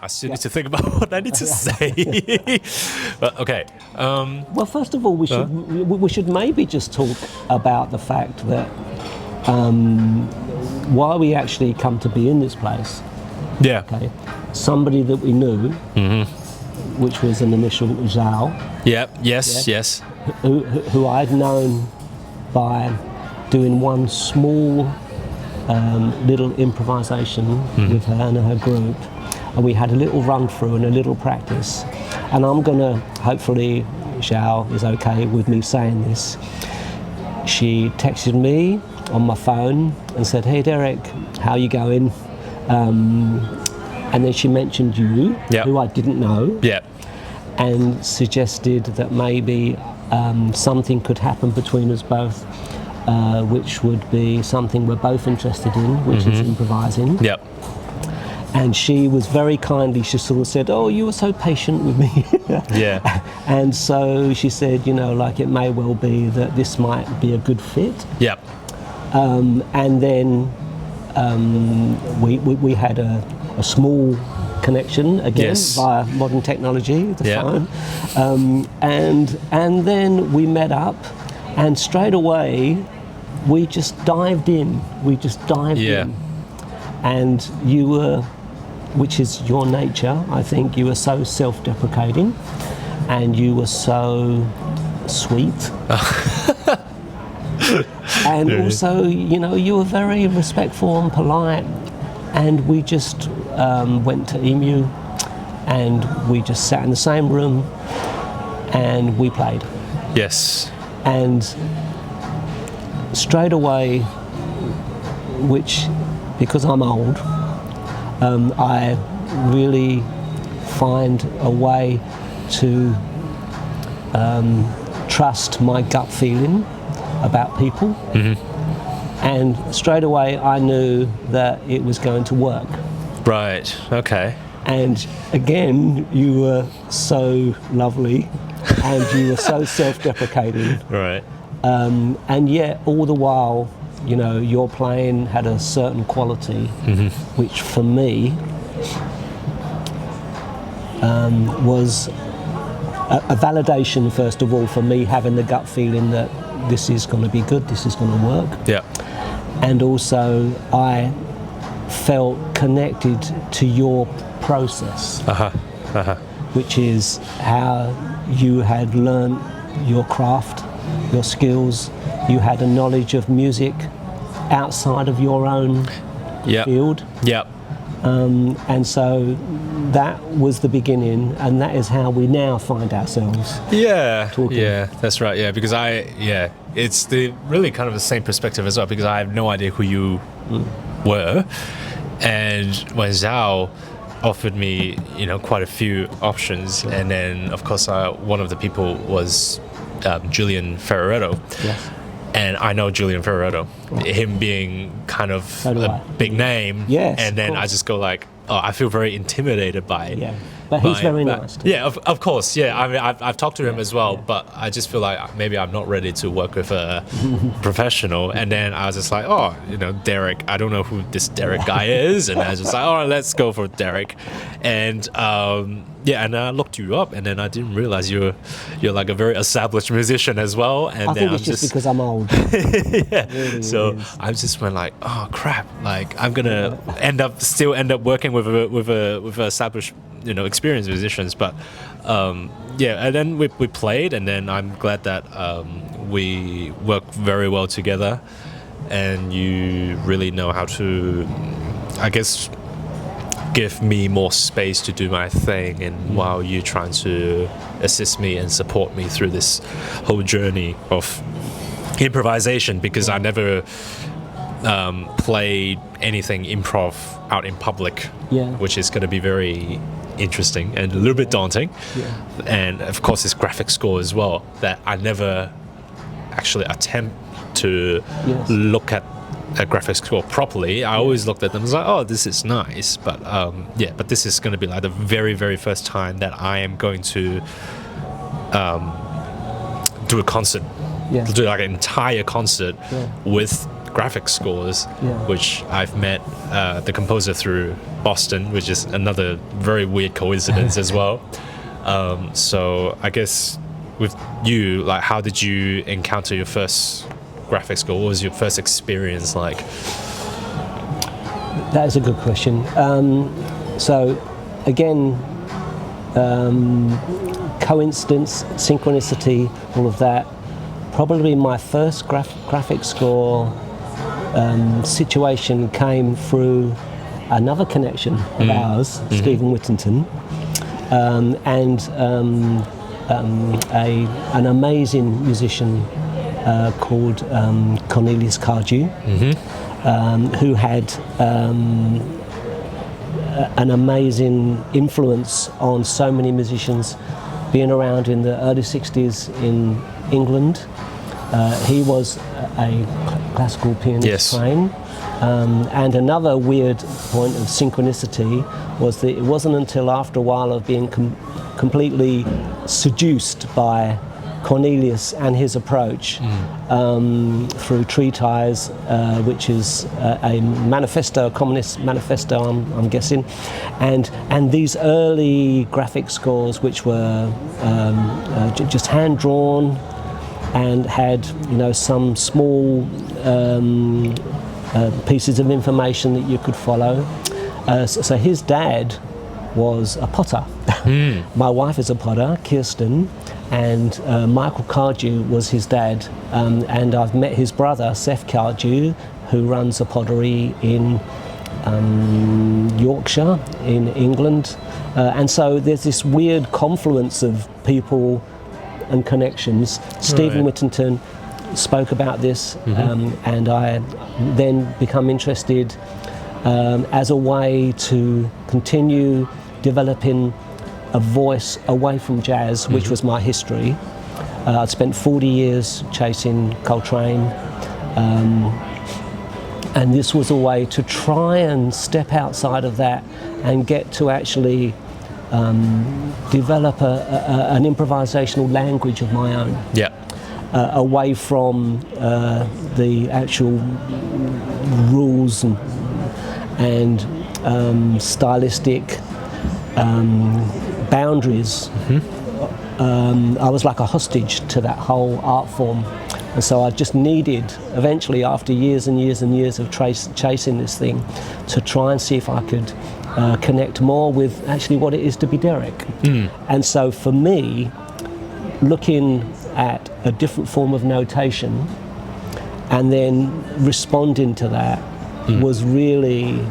I still need to think about what I need to say. But okay. Well, first of all, we should maybe just talk about the fact that why we actually come to be in this place. Yeah. Okay. Somebody that we knew, which was an initial Zhao. Yep. Yes. Who I'd known by doing one small little improvisation with her and her group, and we had a little run through and a little practice. And I'm gonna, hopefully Zhao is okay with me saying this, she texted me on my phone and said, "Hey Derek, how you going?" And then she mentioned you, who I didn't know, and suggested that maybe something could happen between us both, which would be something we're both interested in, which is improvising. Yep. And she was very kindly, she sort of said, "Oh, you were so patient with me." Yeah. And so she said, like it may well be that this might be a good fit. Yep. And then we had a small connection again via modern technology, the phone, and then we met up, and straight away we just dived in. And you were, which is your nature, I think, you were so self-deprecating, and you were so sweet. And also, you were very respectful and polite, and we just went to Emu, and we just sat in the same room, and we played. Yes. And straight away, which, because I'm old, I really find a way to trust my gut feeling about people. And straight away I knew that it was going to work. Right, okay. And again, you were so lovely and you were so self-deprecating. Right. And yet all the while, your playing had a certain quality, which for me was a validation, first of all, for me having the gut feeling that this is going to be good, this is going to work. Yeah. And also I felt connected to your process, which is how you had learned your craft, your skills. You had a knowledge of music outside of your own field. Yep. And so that was the beginning, and that is how we now find ourselves talking. Yeah, that's right. Yeah, because it's the really kind of the same perspective as well, because I have no idea who you were, and when Zhao offered me, quite a few options, and then of course one of the people was Julian Ferreiro. Yes. And I know Julian Ferreiro, him being kind of a big name. Yes, and then I just go like, oh, I feel very intimidated by it. Yeah, but he's very nice. Yeah, of course. Yeah, I mean, I've talked to him as well, but I just feel like maybe I'm not ready to work with a professional. And then I was just like, oh, Derek, I don't know who this Derek guy is. And I was just like, all right, let's go for Derek. And and I looked you up, and then I didn't realize you're like a very established musician as well. And I think it's just because I'm old. Really, so I just went like, oh crap, like I'm gonna end up working with established experienced musicians. But and then we played, and then I'm glad that we work very well together, and you really know how to, I guess, give me more space to do my thing, and while you're trying to assist me and support me through this whole journey of improvisation, because I never played anything improv out in public, which is going to be very interesting and a little bit daunting. And of course this graphic score as well, that I never actually attempt to look at a graphics score properly. I always looked at them and was like, oh, this is nice, but but this is going to be like the very, very first time that I am going to do a concert, do like an entire concert with graphic scores, Yeah. which I've met the composer through Boston, which is another very weird coincidence as well. So I guess with you, like, how did you encounter your first graphic score? What was your first experience like? That is a good question. So, again, coincidence, synchronicity, all of that. Probably my first graphic score situation came through another connection of ours, Stephen Whittington, and an amazing musician called Cornelius Cardew, who had an amazing influence on so many musicians, being around in the early 60s in England. He was a classical pianist trained. And another weird point of synchronicity was that it wasn't until after a while of being completely seduced by Cornelius and his approach through Treatise, which is a manifesto, a communist manifesto, I'm guessing, and these early graphic scores, which were just hand drawn and had some small pieces of information that you could follow. So his dad was a potter. My wife is a potter, Kirsten, and Michael Cardew was his dad. And I've met his brother, Seth Cardew, who runs a pottery in Yorkshire, in England. And so there's this weird confluence of people and connections. Stephen Whittington spoke about this, and I then become interested as a way to continue developing a voice away from jazz, which was my history. I'd spent 40 years chasing Coltrane, and this was a way to try and step outside of that and get to actually develop an improvisational language of my own. Yeah. Away from the actual rules and stylistic boundaries. I was like a hostage to that whole art form, and so I just needed, eventually, after years and years and years of chasing this thing, to try and see if I could connect more with actually what it is to be Derek. And so for me, looking at a different form of notation and then responding to that was really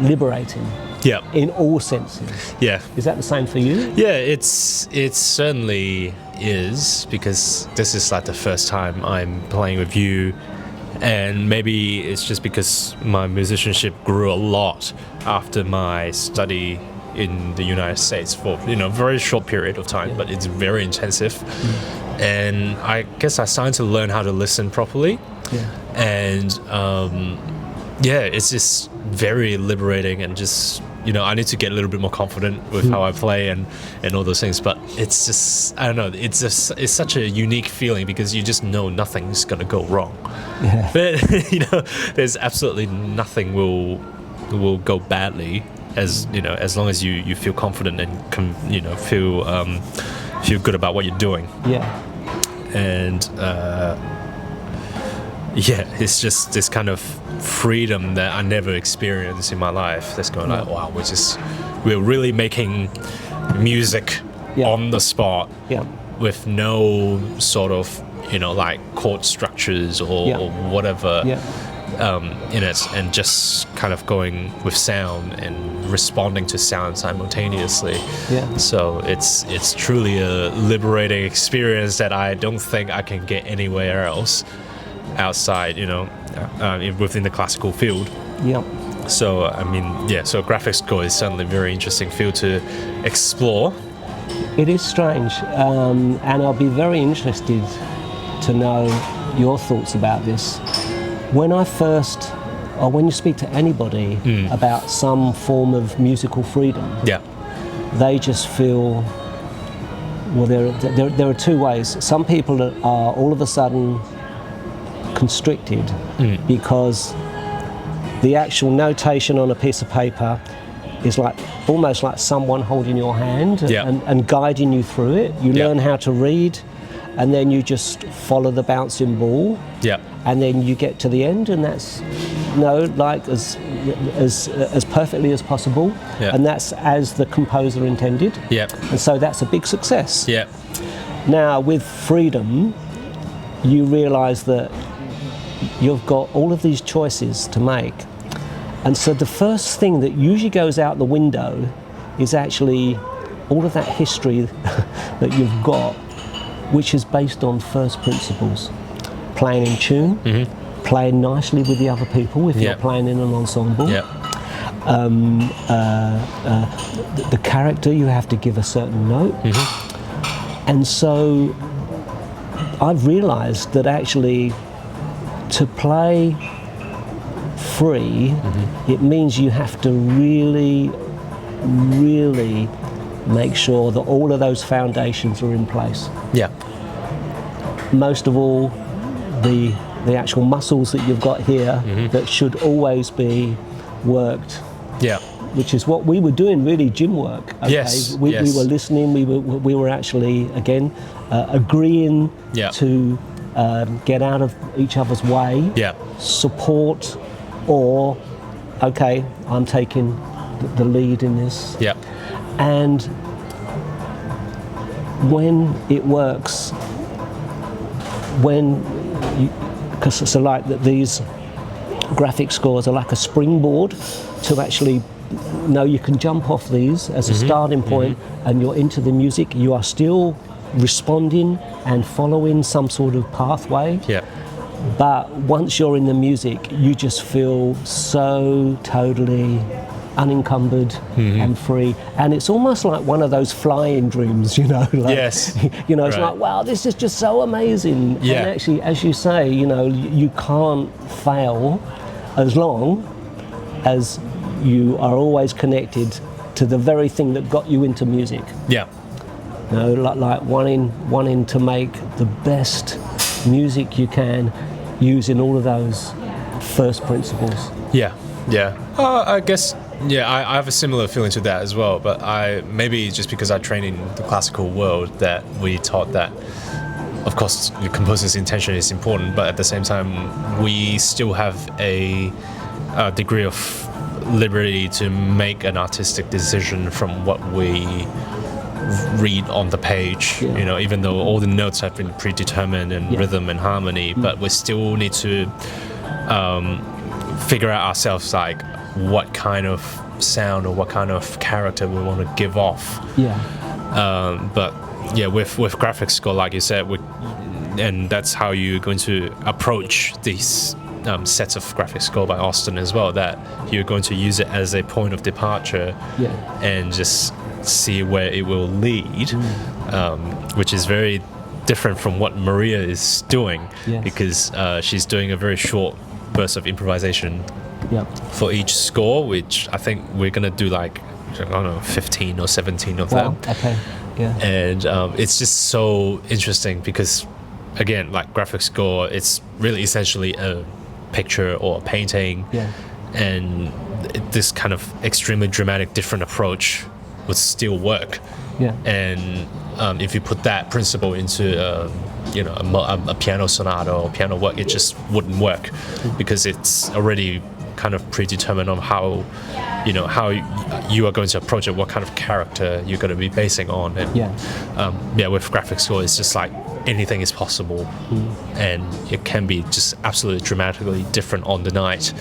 liberating. Yeah. In all senses. Yeah. Is that the same for you? Yeah, it certainly is, because this is like the first time I'm playing with you, and maybe it's just because my musicianship grew a lot after my study in the United States for a very short period of time, but it's very intensive. And I guess I started to learn how to listen properly. And it's just very liberating, and just I need to get a little bit more confident with how I play and all those things. But it's just, I don't know, it's such a unique feeling, because you just know nothing's gonna go wrong. But there's absolutely nothing will go badly, as as long as you feel confident and feel good about what you're doing. And it's just this kind of freedom that I never experienced in my life. That's going like, wow, we're really making music on the spot with no sort of like chord structures or whatever in it, and just kind of going with sound and responding to sound simultaneously. So it's truly a liberating experience that I don't think I can get anywhere else outside, within the classical field. So I mean, so graphic score is certainly a very interesting field to explore. It is strange, and I'll be very interested to know your thoughts about this. When you speak to anybody about some form of musical freedom, they just feel, well, there are two ways. Some people are all of a sudden constricted because the actual notation on a piece of paper is like almost like someone holding your hand and guiding you through it. You learn how to read, and then you just follow the bouncing ball. Yeah. And then you get to the end, and that's like as perfectly as possible. Yeah. And that's as the composer intended. Yeah. And so that's a big success. Yeah. Now with freedom, you realise that you've got all of these choices to make. And so the first thing that usually goes out the window is actually all of that history that you've got, which is based on first principles. Playing in tune, playing nicely with the other people if you're playing in an ensemble. Yeah. The character, you have to give a certain note. And so I've realised that actually to play free, it means you have to really, really make sure that all of those foundations are in place. Yeah. Most of all, the actual muscles that you've got here that should always be worked. Yeah. Which is what we were doing, really, gym work. Okay? Yes. We were listening. We were actually again agreeing to get out of each other's way. Yeah. Support, or okay, I'm taking the lead in this. Yeah. And when it works, because so like these graphic scores are like a springboard to actually you can jump off these as a starting point, and you're into the music. You are still responding and following some sort of pathway. Yeah. But once you're in the music, you just feel so totally unencumbered and free, and it's almost like one of those flying dreams, like, yes. It's like, wow, this is just so amazing. Yeah. And actually, as you say, you can't fail as long as you are always connected to the very thing that got you into music. Yeah. Like wanting to make the best music you can using all of those first principles. Yeah. I guess. Yeah, I have a similar feeling to that as well, but maybe just because I train in the classical world that we taught that, of course, the composer's intention is important, but at the same time, we still have a degree of liberty to make an artistic decision from what we read on the page, even though all the notes have been predetermined and rhythm and harmony, but we still need to figure out ourselves, like, what kind of sound or what kind of character we want to give off. But with graphic score, like you said, and that's how you're going to approach these sets of graphic score by Austin as well, that you're going to use it as a point of departure and just see where it will lead, which is very different from what Maria is doing, because she's doing a very short burst of improvisation for each score, which I think we're gonna do like, I don't know, 15 or 17 of them. Okay. Yeah. And it's just so interesting because, again, like graphic score, it's really essentially a picture or a painting, and this kind of extremely dramatic, different approach would still work. And if you put that principle into a piano sonata or piano work, it just wouldn't work because it's already kind of predetermined on how you are going to approach it, what kind of character you're going to be basing on. And with graphic score, it's just like anything is possible, and it can be just absolutely dramatically different on the night,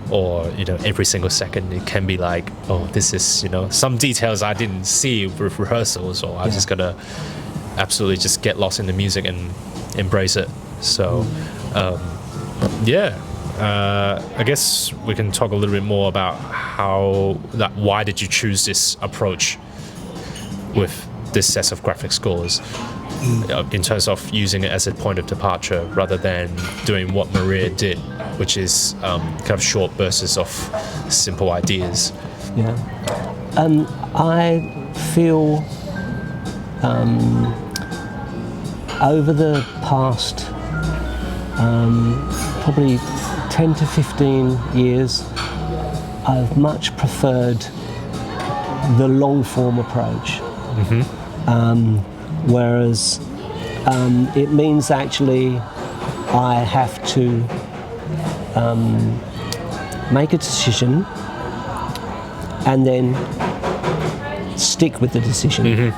or every single second it can be like, oh, this is some details I didn't see with rehearsals, or I'm just gonna absolutely just get lost in the music and embrace it. So I guess we can talk a little bit more about why did you choose this approach with this set of graphic scores, in terms of using it as a point of departure rather than doing what Maria did, which is kind of short bursts of simple ideas. I feel over the past probably 10 to 15 years, I've much preferred the long form approach. Whereas it means actually I have to make a decision and then stick with the decision.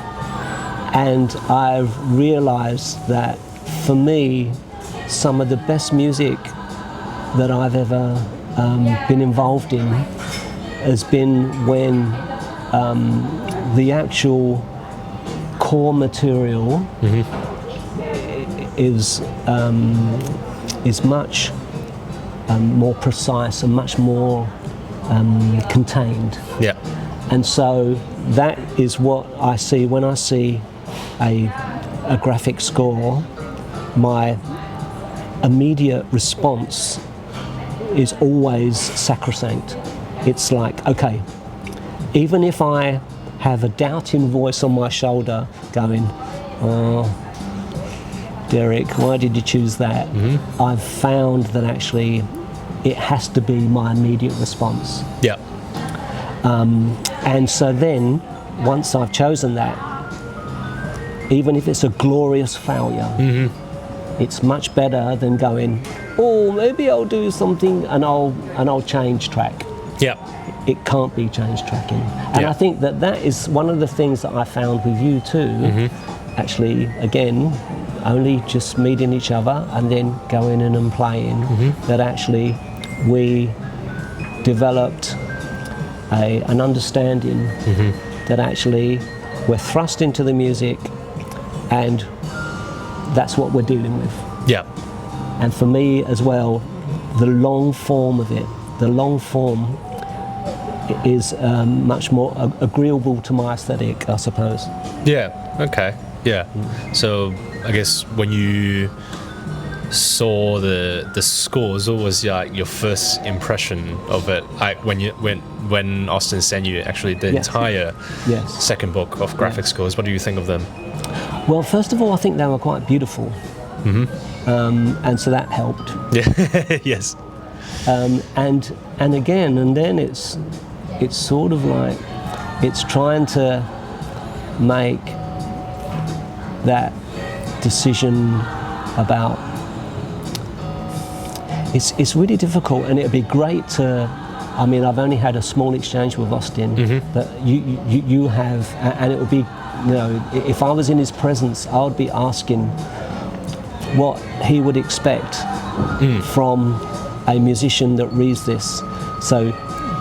And I've realized that for me, some of the best music that I've ever been involved in has been when the actual core material is much more precise and much more contained. Yeah. And so that is what I see when I see a graphic score. My immediate response is always sacrosanct. It's like, okay, even if I have a doubting voice on my shoulder going, oh, Derek, why did you choose that? I've found that actually it has to be my immediate response. Yeah. And so then, once I've chosen that, even if it's a glorious failure, it's much better than going, oh, maybe I'll do something and I'll change track. Yeah. It can't be change tracking. And I think that is one of the things that I found with you too. Actually, again, only just meeting each other and then going in and playing, that actually we developed an understanding that actually we're thrust into the music and that's what we're dealing with. Yeah. And for me as well, the long form of it, the long form is much more agreeable to my aesthetic, I suppose. Yeah. Okay. Yeah. So I guess when you saw the scores, what was your first impression of it? Like when Austin sent you actually the entire second book of graphic scores, what do you think of them? Well, first of all, I think they were quite beautiful, and so that helped. Yeah. Yes. And again, and then it's sort of like it's trying to make that decision about. It's really difficult, and it'd be great to. I mean, I've only had a small exchange with Austin, but you have, and it would be, you know, if I was in his presence, I would be asking what he would expect from a musician that reads this. So,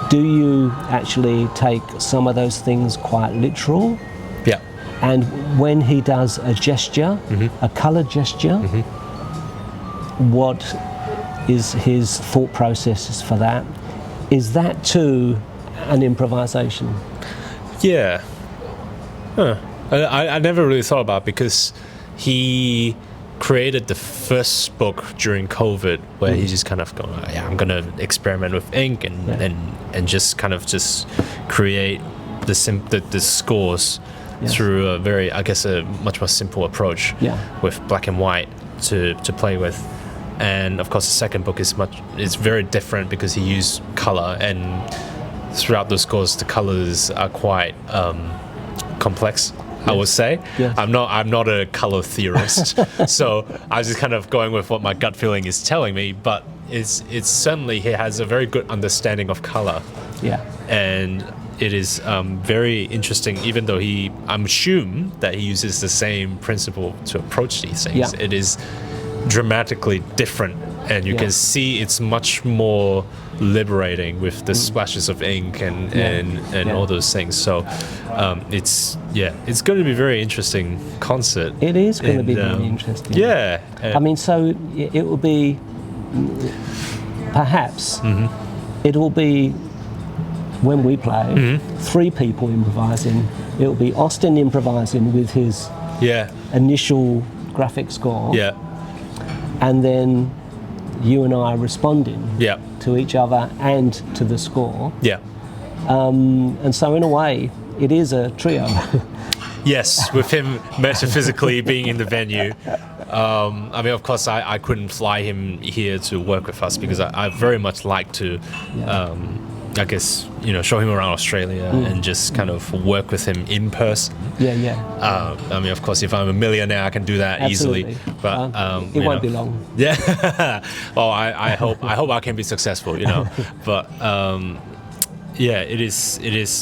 do you actually take some of those things quite literal? Yeah. And when he does a gesture, a colour gesture, what is his thought processes for that? Is that too an improvisation? Yeah. I never really thought about it because he created the first book during COVID where he's just kind of going, I'm going to experiment with ink and just kind of just create the scores through a very, I guess, a much more simple approach with black and white to play with. And of course the second book is very different because he used color, and throughout the scores the colors are quite complex, I would say. Yes. I'm not a color theorist, so I was just kind of going with what my gut feeling is telling me, but it's certainly he has a very good understanding of color. Yeah. And it is very interesting, even though I'm assuming that he uses the same principle to approach these things. Yeah. It is dramatically different, and you can see it's much more liberating with the splashes of ink and all those things. So it's going to be a very interesting concert. It is going to be very interesting. Yeah. I mean, so it will be perhaps it will be when we play 3 people improvising. It will be Austin improvising with his initial graphic score. Yeah. And then you and I responding to each other and to the score. Yeah. And so in a way, it is a trio. Yes, with him metaphysically being in the venue I mean, of course, I couldn't fly him here to work with us because I very much like to, I guess, show him around Australia and just kind of work with him in person. Yeah. I mean, of course, if I'm a millionaire, I can do that Absolutely. easily. But it won't be long. Yeah. Well, I hope I can be successful. But yeah, it is.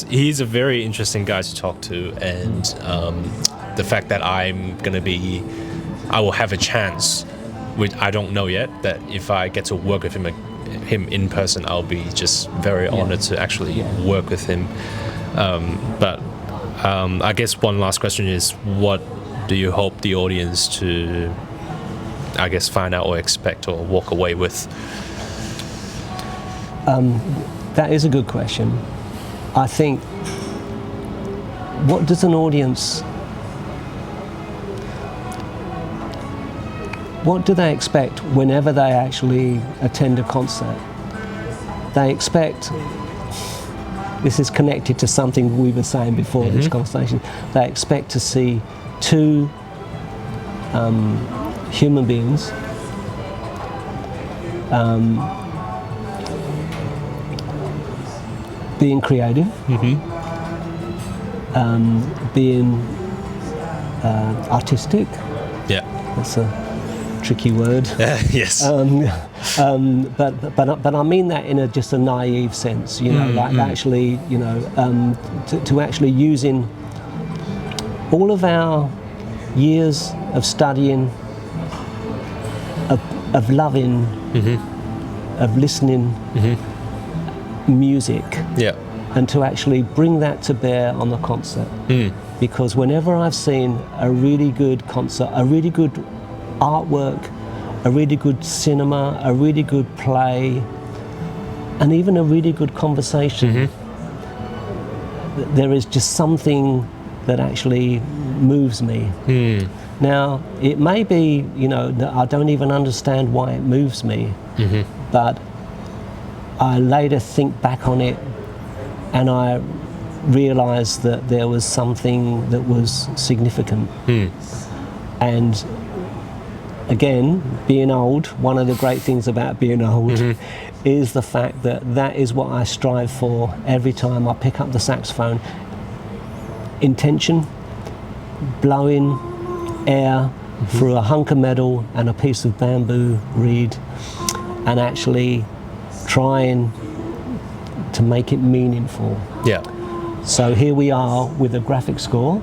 He's a very interesting guy to talk to, and the fact that I will have a chance, which I don't know yet, that if I get to work with him in person, I'll be just very honored to actually work with him. But I guess one last question is, what do you hope the audience to, I guess, find out or expect or walk away with? That is a good question. I think, what does an audience, what do they expect whenever they actually attend a concert? They expect, this is connected to something we were saying before this conversation, they expect to see two human beings being creative, being artistic. Yeah. That's a tricky word. Yes. But I mean that in just a naive sense, actually, to actually using all of our years of studying, of loving, of listening, music, and to actually bring that to bear on the concert. Because whenever I've seen a really good concert, a really good artwork, a really good cinema, a really good play, and even a really good conversation, there is just something that actually moves me. Now, it may be, that I don't even understand why it moves me, but I later think back on it and I realised that there was something that was significant. And again, being old, one of the great things about being old is the fact that is what I strive for every time I pick up the saxophone. Intention, blowing air through a hunk of metal and a piece of bamboo reed, and actually trying to make it meaningful. Yeah. So here we are with a graphic score,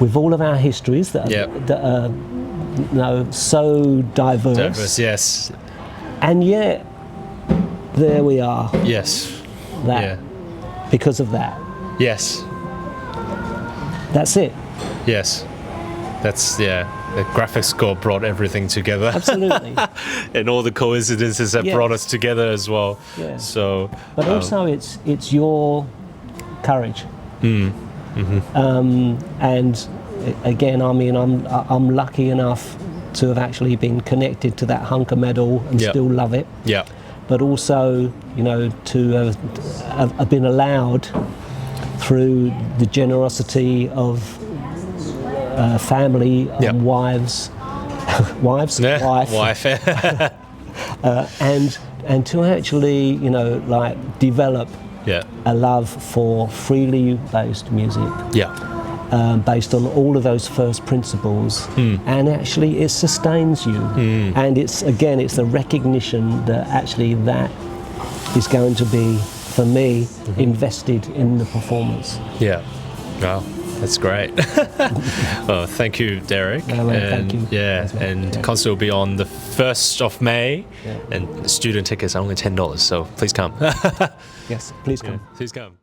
with all of our histories that are so diverse. Yes. And yet, there we are. Yes. Because of that. Yes. That's it. Yes. That's, the graphics score brought everything together. Absolutely. And all the coincidences that brought us together as well. Yeah. So, but also it's your courage. And again, I mean, I'm lucky enough to have actually been connected to that hunk of metal and still love it. Yeah. But also, to have been allowed through the generosity of family, wife, and to actually, develop a love for freely based music. Based on all of those first principles, and actually it sustains you. And it's the recognition that actually that is going to be, for me, invested in the performance. Yeah. Wow. That's great. Well, thank you, Derek. Thank you. Concert will be on the 1st of May, and student tickets are only $10, so please come. Yes, please come. Please come.